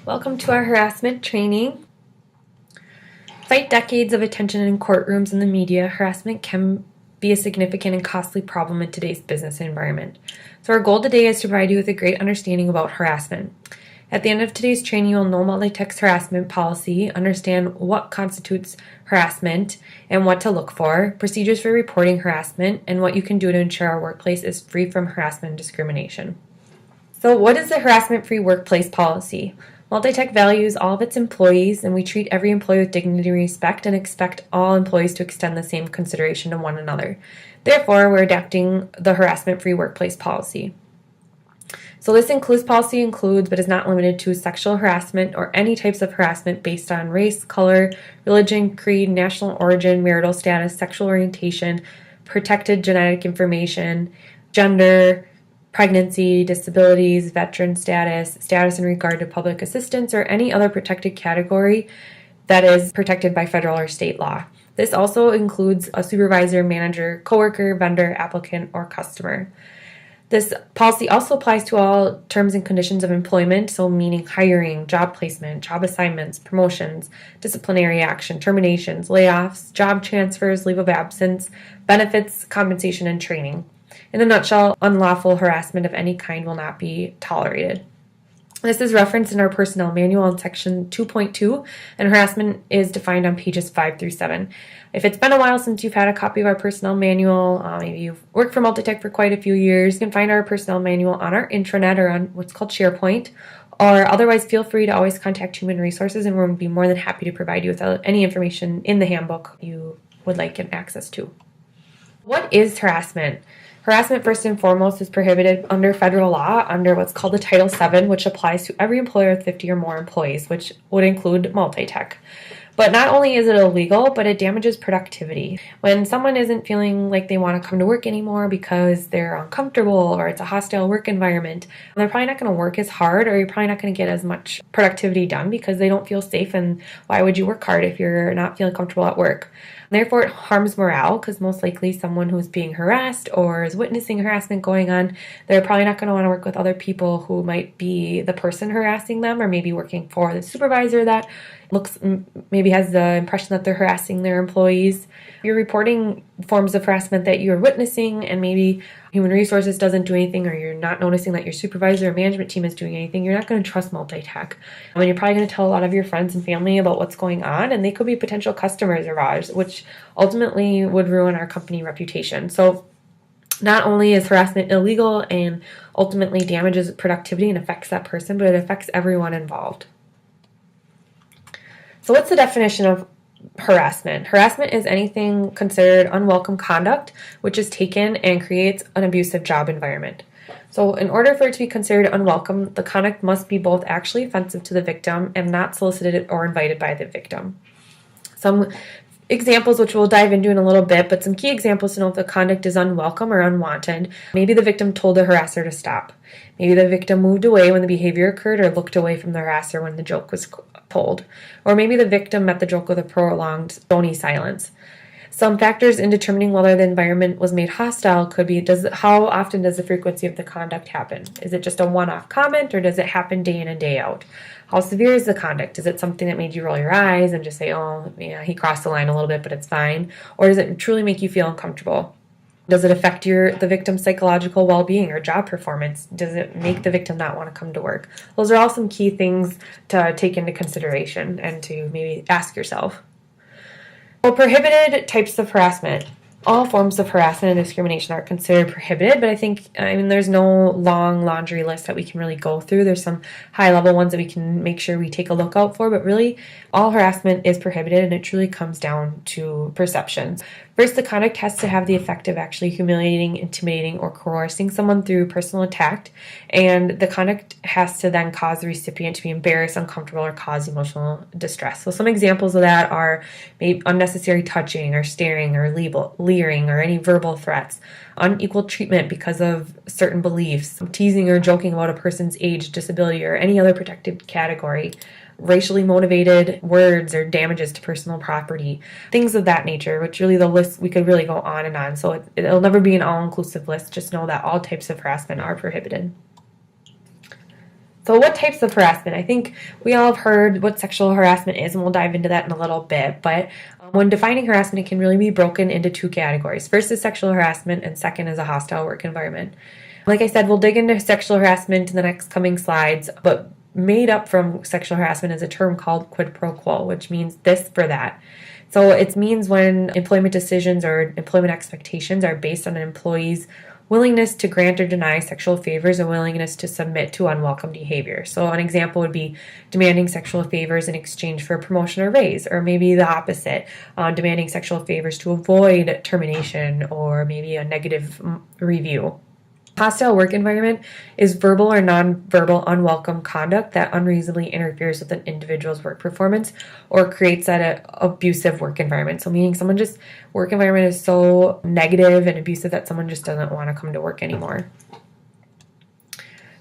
Welcome to our harassment training. Despite decades of attention in courtrooms and the media, harassment can be a significant and costly problem in today's business environment. So our goal today is to provide you with a great understanding about harassment. At the end of today's training, you'll know Multi-Tech's harassment policy, understand what constitutes harassment and what to look for, procedures for reporting harassment, and what you can do to ensure our workplace is free from harassment and discrimination. So what is the harassment-free workplace policy? Multi-Tech values all of its employees, and we treat every employee with dignity and respect and expect all employees to extend the same consideration to one another. Therefore, we're adapting the harassment-free workplace policy. So this policy includes, but is not limited to, sexual harassment or any types of harassment based on race, color, religion, creed, national origin, marital status, sexual orientation, protected genetic information, gender, pregnancy, disabilities, veteran status in regard to public assistance, or any other protected category that is protected by federal or state law. This also includes a supervisor, manager, coworker, vendor, applicant, or customer. This policy also applies to all terms and conditions of employment, so meaning hiring, job placement, job assignments, promotions, disciplinary action, terminations, layoffs, job transfers, leave of absence, benefits, compensation, and training. In a nutshell, unlawful harassment of any kind will not be tolerated. This is referenced in our personnel manual in section 2.2, and harassment is defined on pages 5 through 7. If it's been a while since you've had a copy of our personnel manual, maybe you've worked for Multi-Tech for quite a few years, you can find our personnel manual on our intranet or on what's called SharePoint, or otherwise feel free to always contact Human Resources, and we'll be more than happy to provide you with any information in the handbook you would like access to. What is harassment? Harassment, first and foremost, is prohibited under federal law under what's called the Title VII, which applies to every employer with 50 or more employees, which would include Multi-Tech. But not only is it illegal, but it damages productivity. When someone isn't feeling like they want to come to work anymore because they're uncomfortable or it's a hostile work environment, they're probably not going to work as hard, or you're probably not going to get as much productivity done because they don't feel safe. And why would you work hard if you're not feeling comfortable at work? Therefore, it harms morale, because most likely someone who's being harassed or is witnessing harassment going on, they're probably not going to want to work with other people who might be the person harassing them, or maybe working for the supervisor that maybe has the impression that they're harassing their employees. If you're reporting forms of harassment that you're witnessing and maybe Human Resources doesn't do anything, or you're not noticing that your supervisor or management team is doing anything, you're not going to trust Multi-Tech. You're probably going to tell a lot of your friends and family about what's going on, and they could be potential customers of ours, which ultimately would ruin our company reputation. So not only is harassment illegal and ultimately damages productivity and affects that person, but it affects everyone involved. So what's the definition of harassment? Harassment is anything considered unwelcome conduct which is taken and creates an abusive job environment. So in order for it to be considered unwelcome, the conduct must be both actually offensive to the victim and not solicited or invited by the victim. Some examples, which we'll dive into in a little bit, but some key examples to know if the conduct is unwelcome or unwanted. Maybe the victim told the harasser to stop. Maybe the victim moved away when the behavior occurred, or looked away from the harasser when the joke was told. Or maybe the victim met the joke with a prolonged stony silence. Some factors in determining whether the environment was made hostile could be, how often does the frequency of the conduct happen? Is it just a one-off comment, or does it happen day in and day out? How severe is the conduct? Is it something that made you roll your eyes and just say, oh, yeah, he crossed the line a little bit, but it's fine? Or does it truly make you feel uncomfortable? Does it affect the victim's psychological well-being or job performance? Does it make the victim not want to come to work? Those are all some key things to take into consideration and to maybe ask yourself. Well, prohibited types of harassment. All forms of harassment and discrimination are considered prohibited, but I think, there's no long laundry list that we can really go through. There's some high-level ones that we can make sure we take a look out for, but really all harassment is prohibited, and it truly comes down to perceptions. First, the conduct has to have the effect of actually humiliating, intimidating, or coercing someone through personal attack, and the conduct has to then cause the recipient to be embarrassed, uncomfortable, or cause emotional distress. So some examples of that are maybe unnecessary touching or staring or leering or any verbal threats, unequal treatment because of certain beliefs, teasing or joking about a person's age, disability, or any other protected category, racially motivated words or damages to personal property, things of that nature, which really the list, we could really go on and on. So it'll never be an all-inclusive list. Just know that all types of harassment are prohibited. So what types of harassment? I think we all have heard what sexual harassment is, and we'll dive into that in a little bit. But when defining harassment, it can really be broken into two categories. First is sexual harassment, and second is a hostile work environment. Like I said, we'll dig into sexual harassment in the next coming slides, but made up from sexual harassment is a term called quid pro quo, which means this for that. So it means when employment decisions or employment expectations are based on an employee's willingness to grant or deny sexual favors and willingness to submit to unwelcome behavior. So an example would be demanding sexual favors in exchange for a promotion or raise, or maybe the opposite, demanding sexual favors to avoid termination or maybe a negative review. Hostile work environment is verbal or nonverbal unwelcome conduct that unreasonably interferes with an individual's work performance or creates that abusive work environment. So meaning work environment is so negative and abusive that someone just doesn't want to come to work anymore.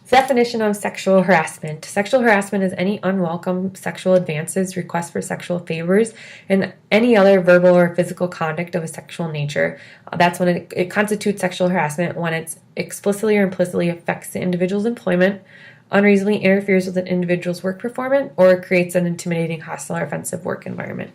Definition of sexual harassment. Sexual harassment is any unwelcome sexual advances, requests for sexual favors, and any other verbal or physical conduct of a sexual nature. That's when it constitutes sexual harassment when it explicitly or implicitly affects the individual's employment, unreasonably interferes with an individual's work performance, or creates an intimidating, hostile, or offensive work environment.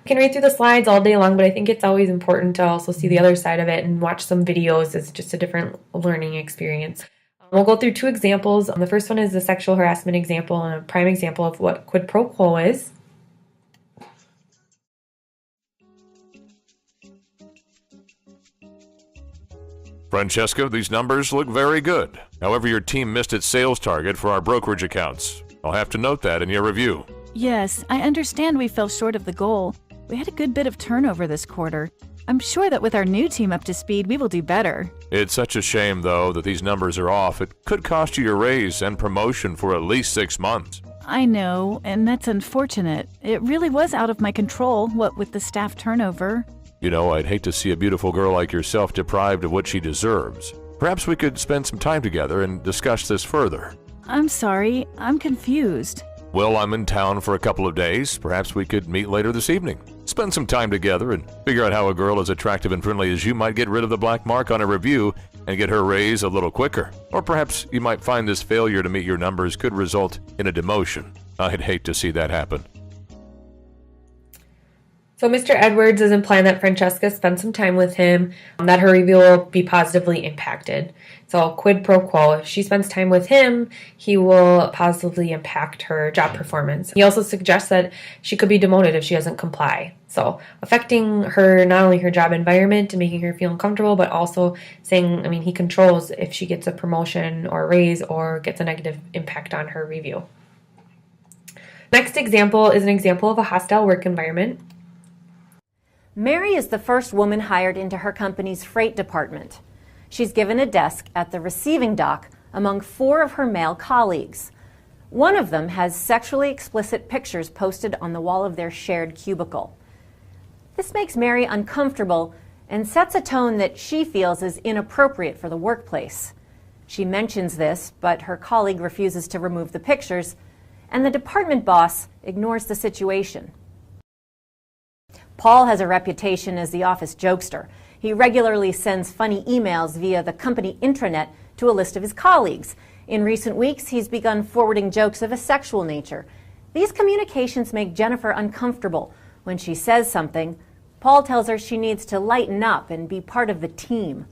You can read through the slides all day long, but I think it's always important to also see the other side of it and watch some videos. It's just a different learning experience. We'll go through two examples. The first one is the sexual harassment example and a prime example of what quid pro quo is. Francesca, these numbers look very good. However, your team missed its sales target for our brokerage accounts. I'll have to note that in your review. Yes, I understand we fell short of the goal. We had a good bit of turnover this quarter. I'm sure that with our new team up to speed, we will do better. It's such a shame, though, that these numbers are off. It could cost you your raise and promotion for at least 6 months. I know, and that's unfortunate. It really was out of my control, what with the staff turnover. You know, I'd hate to see a beautiful girl like yourself deprived of what she deserves. Perhaps we could spend some time together and discuss this further. I'm sorry, I'm confused. Well, I'm in town for a couple of days. Perhaps we could meet later this evening. Spend some time together and figure out how a girl as attractive and friendly as you might get rid of the black mark on a review and get her raise a little quicker. Or perhaps you might find this failure to meet your numbers could result in a demotion. I'd hate to see that happen. So Mr. Edwards is implying that Francesca spend some time with him, that her review will be positively impacted. So quid pro quo, if she spends time with him, he will positively impact her job performance. He also suggests that she could be demoted if she doesn't comply. So affecting her, not only her job environment and making her feel uncomfortable, but also saying, he controls if she gets a promotion or a raise or gets a negative impact on her review. Next example is an example of a hostile work environment. Mary is the first woman hired into her company's freight department. She's given a desk at the receiving dock among 4 of her male colleagues. One of them has sexually explicit pictures posted on the wall of their shared cubicle. This makes Mary uncomfortable and sets a tone that she feels is inappropriate for the workplace. She mentions this, but her colleague refuses to remove the pictures, and the department boss ignores the situation. Paul has a reputation as the office jokester. He regularly sends funny emails via the company intranet to a list of his colleagues. In recent weeks, he's begun forwarding jokes of a sexual nature. These communications make Jennifer uncomfortable. When she says something, Paul tells her she needs to lighten up and be part of the team.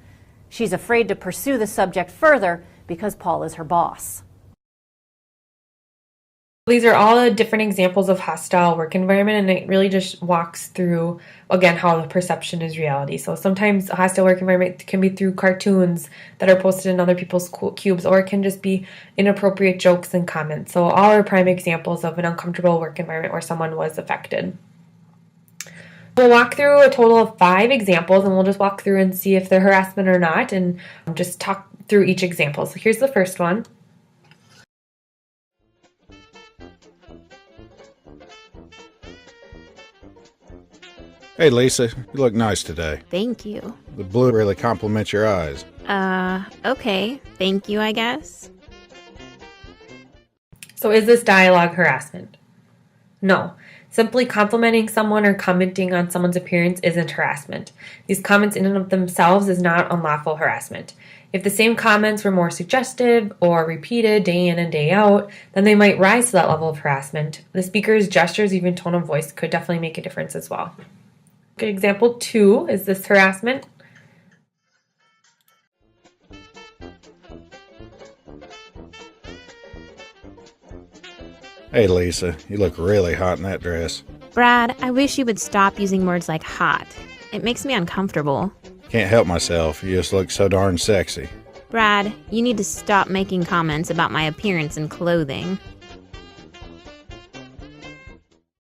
She's afraid to pursue the subject further because Paul is her boss. These are all different examples of hostile work environment, and it really just walks through, again, how the perception is reality. So sometimes a hostile work environment can be through cartoons that are posted in other people's cubes, or it can just be inappropriate jokes and comments. So all are prime examples of an uncomfortable work environment where someone was affected. We'll walk through a total of 5 examples, and we'll just walk through and see if they're harassment or not, and just talk through each example. So here's the first one. Hey, Lisa, you look nice today. Thank you. The blue really compliments your eyes. Okay. Thank you, I guess. So is this dialogue harassment? No. Simply complimenting someone or commenting on someone's appearance isn't harassment. These comments in and of themselves is not unlawful harassment. If the same comments were more suggestive or repeated day in and day out, then they might rise to that level of harassment. The speaker's gestures, even tone of voice, could definitely make a difference as well. Good example 2 is this harassment. Hey, Lisa, you look really hot in that dress. Brad, I wish you would stop using words like hot. It makes me uncomfortable. Can't help myself. You just look so darn sexy. Brad, you need to stop making comments about my appearance and clothing.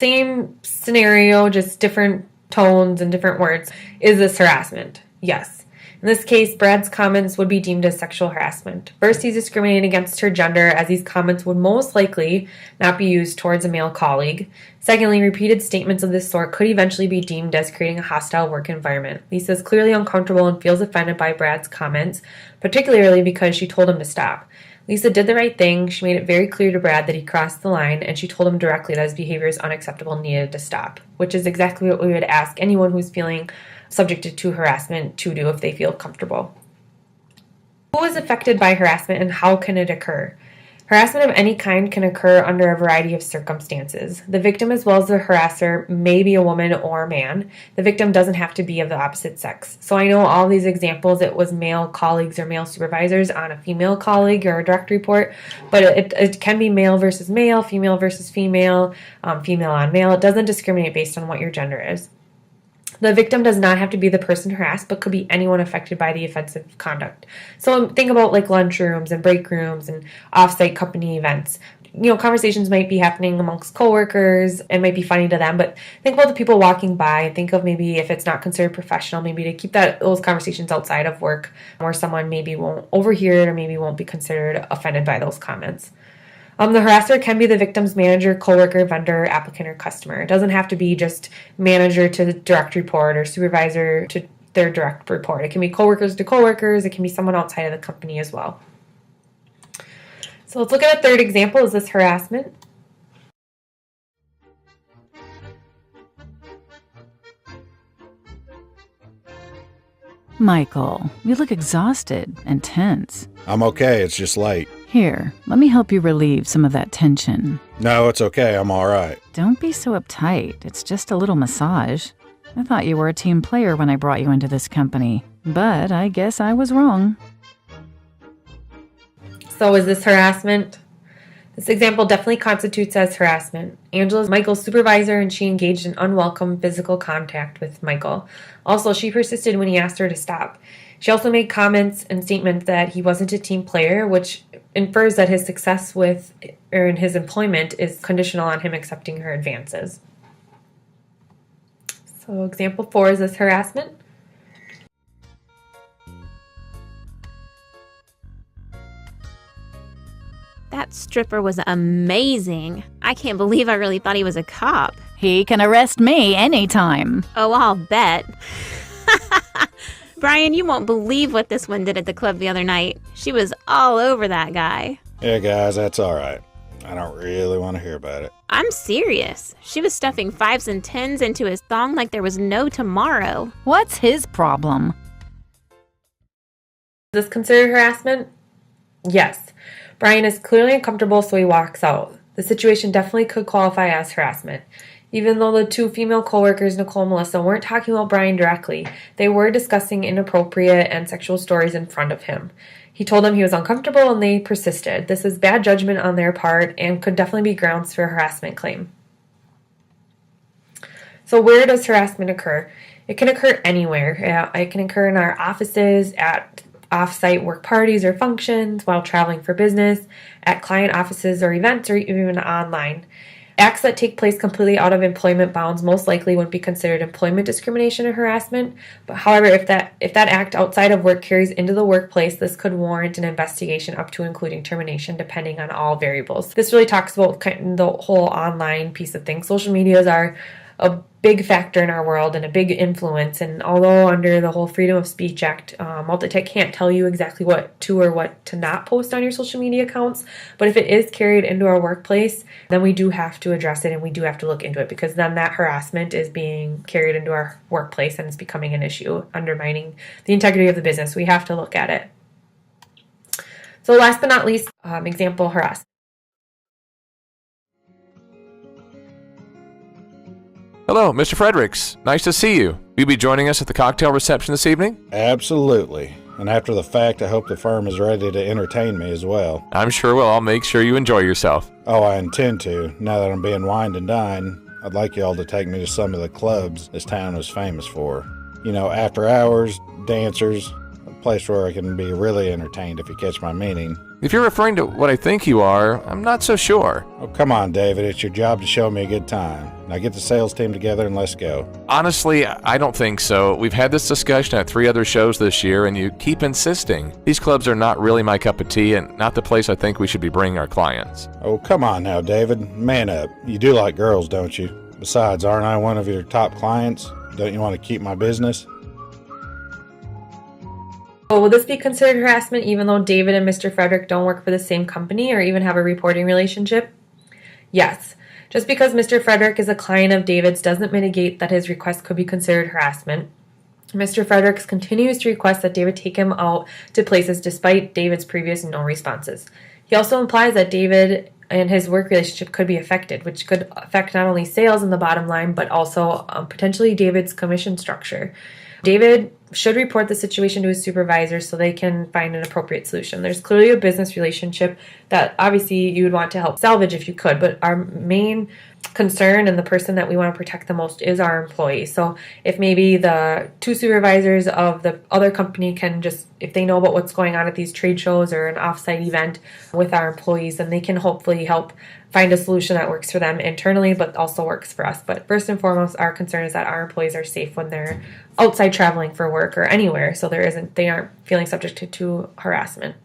Same scenario, just different tones and different words. Is this harassment? Yes. In this case, Brad's comments would be deemed as sexual harassment. First, he's discriminating against her gender, as these comments would most likely not be used towards a male colleague. Secondly, repeated statements of this sort could eventually be deemed as creating a hostile work environment. Lisa is clearly uncomfortable and feels offended by Brad's comments, particularly because she told him to stop. Lisa did the right thing. She made it very clear to Brad that he crossed the line, and she told him directly that his behavior is unacceptable and needed to stop, which is exactly what we would ask anyone who's feeling subjected to harassment to do if they feel comfortable. Who is affected by harassment and how can it occur? Harassment of any kind can occur under a variety of circumstances. The victim as well as the harasser may be a woman or a man. The victim doesn't have to be of the opposite sex. So I know all these examples, it was male colleagues or male supervisors on a female colleague or a direct report, but it can be male versus male, female versus female, female on male. It doesn't discriminate based on what your gender is. The victim does not have to be the person harassed, but could be anyone affected by the offensive conduct. So think about like lunchrooms and break rooms and off-site company events. Conversations might be happening amongst coworkers and might be funny to them, but think about the people walking by and think of maybe if it's not considered professional, maybe to keep those conversations outside of work where someone maybe won't overhear it or maybe won't be considered offended by those comments. The harasser can be the victim's manager, coworker, vendor, applicant, or customer. It doesn't have to be just manager to direct report or supervisor to their direct report. It can be coworkers to coworkers. It can be someone outside of the company as well. So let's look at a third example. Is this harassment? Michael, you look exhausted and tense. I'm okay, it's just late. Here, let me help you relieve some of that tension. No, it's okay, I'm all right. Don't be so uptight. It's just a little massage. I thought you were a team player when I brought you into this company, but I guess I was wrong. So is this harassment? This example definitely constitutes as harassment. Angela is Michael's supervisor and she engaged in unwelcome physical contact with Michael. Also, she persisted when he asked her to stop. She also made comments and statements that he wasn't a team player, which infers that his success in his employment is conditional on him accepting her advances. So example 4 is this harassment. That stripper was amazing. I can't believe I really thought he was a cop. He can arrest me anytime. Oh, I'll bet. Brian, you won't believe what this one did at the club the other night. She was all over that guy. Yeah, guys, that's all right. I don't really want to hear about it. I'm serious. She was stuffing 5s and 10s into his thong like there was no tomorrow. What's his problem? Is this considered harassment? Yes. Brian is clearly uncomfortable, so he walks out. The situation definitely could qualify as harassment. Even though the two female coworkers, Nicole and Melissa, weren't talking about Brian directly, they were discussing inappropriate and sexual stories in front of him. He told them he was uncomfortable and they persisted. This is bad judgment on their part and could definitely be grounds for a harassment claim. So where does harassment occur? It can occur anywhere. It can occur in our offices, at off-site work parties or functions, while traveling for business, at client offices or events, or even online. Acts that take place completely out of employment bounds most likely wouldn't be considered employment discrimination or harassment. But however, if that act outside of work carries into the workplace, this could warrant an investigation up to including termination, depending on all variables. This really talks about kind of the whole online piece of things. Social medias are a big factor in our world and a big influence. And although under the whole Freedom of Speech Act, Multitech can't tell you exactly what to or what to not post on your social media accounts, but if it is carried into our workplace, then we do have to address it and we do have to look into it, because then that harassment is being carried into our workplace and it's becoming an issue, undermining the integrity of the business. We have to look at it. So last but not least, example harassment. Hello, Mr. Fredericks. Nice to see you. Will you be joining us at the cocktail reception this evening? Absolutely. And after the fact, I hope the firm is ready to entertain me as well. I'm sure we'll all make sure you enjoy yourself. Oh, I intend to. Now that I'm being wined and dined, I'd like y'all to take me to some of the clubs this town is famous for. You know, after hours, dancers, a place where I can be really entertained, if you catch my meaning. If you're referring to what I think you are, I'm not so sure. Oh, come on, David. It's your job to show me a good time. Now get the sales team together and let's go. Honestly, I don't think so. We've had this discussion at 3 other shows this year, and you keep insisting. These clubs are not really my cup of tea and not the place I think we should be bringing our clients. Oh, come on now, David. Man up. You do like girls, don't you? Besides, aren't I one of your top clients? Don't you want to keep my business? So will this be considered harassment even though David and Mr. Frederick don't work for the same company or even have a reporting relationship? Yes. Just because Mr. Frederick is a client of David's doesn't mitigate that his request could be considered harassment. Mr. Fredericks continues to request that David take him out to places despite David's previous no responses. He also implies that David and his work relationship could be affected, which could affect not only sales and the bottom line, but also potentially David's commission structure. David should report the situation to his supervisor so they can find an appropriate solution. There's clearly a business relationship that obviously you would want to help salvage if you could, but our main concern and the person that we want to protect the most is our employee. So if maybe the 2 supervisors of the other company can just, if they know about what's going on at these trade shows or an offsite event with our employees, then they can hopefully help find a solution that works for them internally, but also works for us. But first and foremost, our concern is that our employees are safe when they're outside traveling for work or anywhere, so they aren't feeling subject to harassment.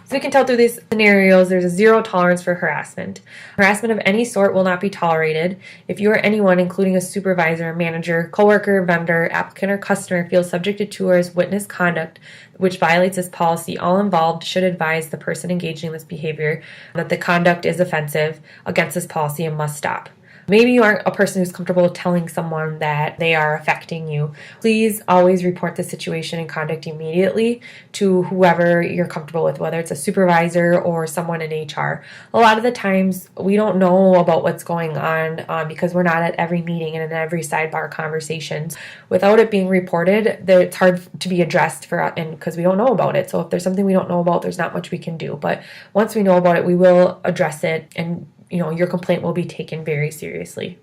So we can tell through these scenarios there's a zero tolerance for harassment. Harassment of any sort will not be tolerated. If you or anyone, including a supervisor, manager, coworker, vendor, applicant, or customer, feels subjected to or has witnessed conduct which violates this policy, all involved should advise the person engaging in this behavior that the conduct is offensive against this policy and must stop. Maybe you aren't a person who's comfortable telling someone that they are affecting you. Please always report the situation and conduct immediately to whoever you're comfortable with, whether it's a supervisor or someone in HR. A lot of the times we don't know about what's going on because we're not at every meeting and in every sidebar conversations. Without it being reported, it's hard to be addressed because we don't know about it. So if there's something we don't know about, there's not much we can do. But once we know about it, we will address it, and your complaint will be taken very seriously.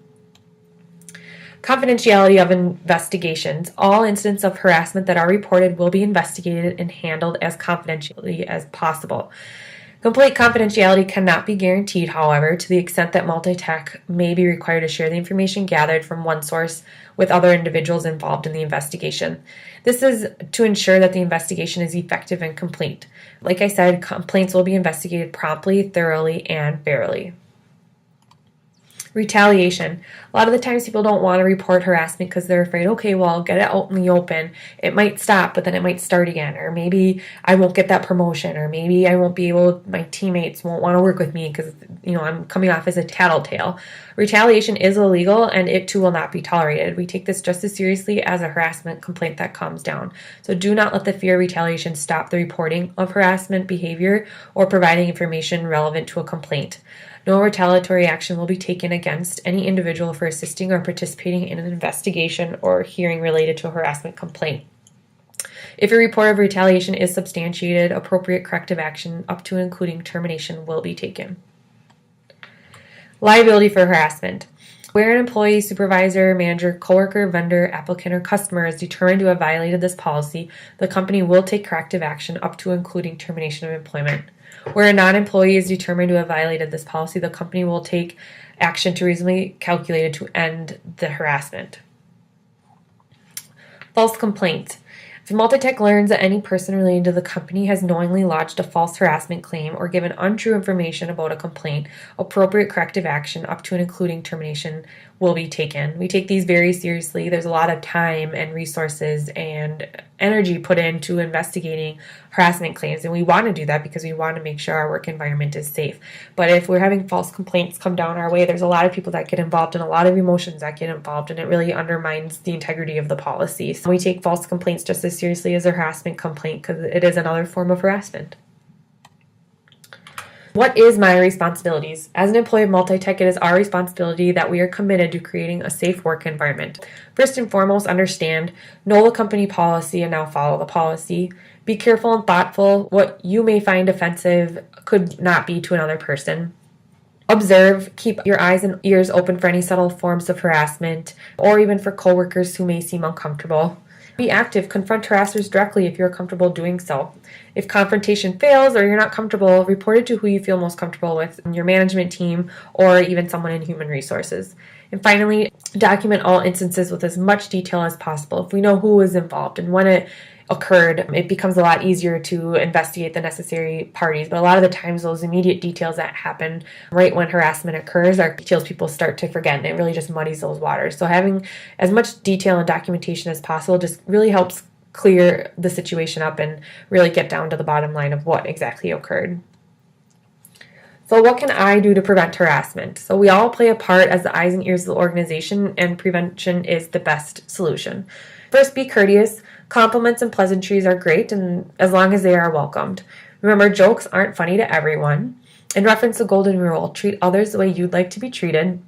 Confidentiality of investigations. All incidents of harassment that are reported will be investigated and handled as confidentially as possible. Complete confidentiality cannot be guaranteed, however, to the extent that Multitech may be required to share the information gathered from one source with other individuals involved in the investigation. This is to ensure that the investigation is effective and complete. Like I said, complaints will be investigated promptly, thoroughly, and fairly. Retaliation. A lot of the times people don't want to report harassment because they're afraid, okay, well, I'll get it out in the open. It might stop, but then it might start again. Or maybe I won't get that promotion. Or maybe I won't be able, my teammates won't want to work with me because, I'm coming off as a tattletale. Retaliation is illegal and it too will not be tolerated. We take this just as seriously as a harassment complaint that calms down. So do not let the fear of retaliation stop the reporting of harassment behavior or providing information relevant to a complaint. No retaliatory action will be taken against any individual for assisting or participating in an investigation or hearing related to a harassment complaint. If a report of retaliation is substantiated, appropriate corrective action up to and including termination will be taken. Liability for harassment. Where an employee, supervisor, manager, coworker, vendor, applicant, or customer is determined to have violated this policy, the company will take corrective action up to and including termination of employment. Where a non-employee is determined to have violated this policy, the company will take action to reasonably calculated to end the harassment. False complaint. If Multitech learns that any person relating to the company has knowingly lodged a false harassment claim or given untrue information about a complaint, appropriate corrective action up to and including termination will be taken. We take these very seriously. There's a lot of time and resources and energy put into investigating harassment claims, and we want to do that because we want to make sure our work environment is safe. But if we're having false complaints come down our way, there's a lot of people that get involved and a lot of emotions that get involved, and it really undermines the integrity of the policy. So we take false complaints just as seriously as a harassment complaint because it is another form of harassment. What is my responsibilities? As an employee of Multitech, it is our responsibility that we are committed to creating a safe work environment. First and foremost, know the company policy and now follow the policy. Be careful and thoughtful. What you may find offensive could not be to another person. Observe, keep your eyes and ears open for any subtle forms of harassment or even for coworkers who may seem uncomfortable. Be active, confront harassers directly if you're comfortable doing so. If confrontation fails or you're not comfortable, report it to who you feel most comfortable with, your management team or even someone in human resources. And finally, document all instances with as much detail as possible. If we know who was involved and when it occurred, it becomes a lot easier to investigate the necessary parties. But a lot of the times, those immediate details that happen right when harassment occurs are details people start to forget, and it really just muddies those waters. So having as much detail and documentation as possible just really helps clear the situation up and really get down to the bottom line of what exactly occurred. So what can I do to prevent harassment? So we all play a part as the eyes and ears of the organization, and prevention is the best solution. First, be courteous. Compliments and pleasantries are great, and as long as they are welcomed. Remember, jokes aren't funny to everyone. In reference to the golden rule, treat others the way you'd like to be treated.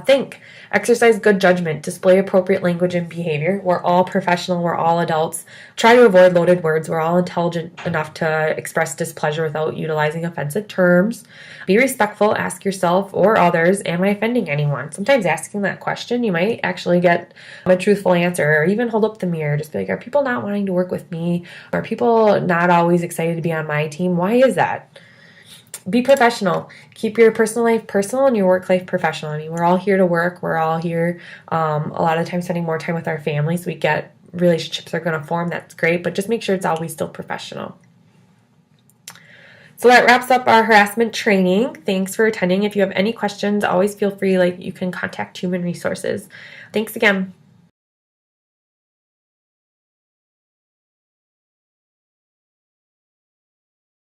Think. Exercise good judgment. Display appropriate language and behavior. We're all professional. We're all adults. Try to avoid loaded words. We're all intelligent enough to express displeasure without utilizing offensive terms. Be respectful. Ask yourself or others, am I offending anyone? Sometimes asking that question, you might actually get a truthful answer, or even hold up the mirror. Just be like, are people not wanting to work with me? Are people not always excited to be on my team? Why is that? Be professional. Keep your personal life personal and your work life professional. I mean, we're all here to work. We're all here a lot of the time spending more time with our families. We get relationships are going to form. That's great, but just make sure it's always still professional. So that wraps up our harassment training. Thanks for attending. If you have any questions, always feel free, you can contact Human Resources. Thanks again.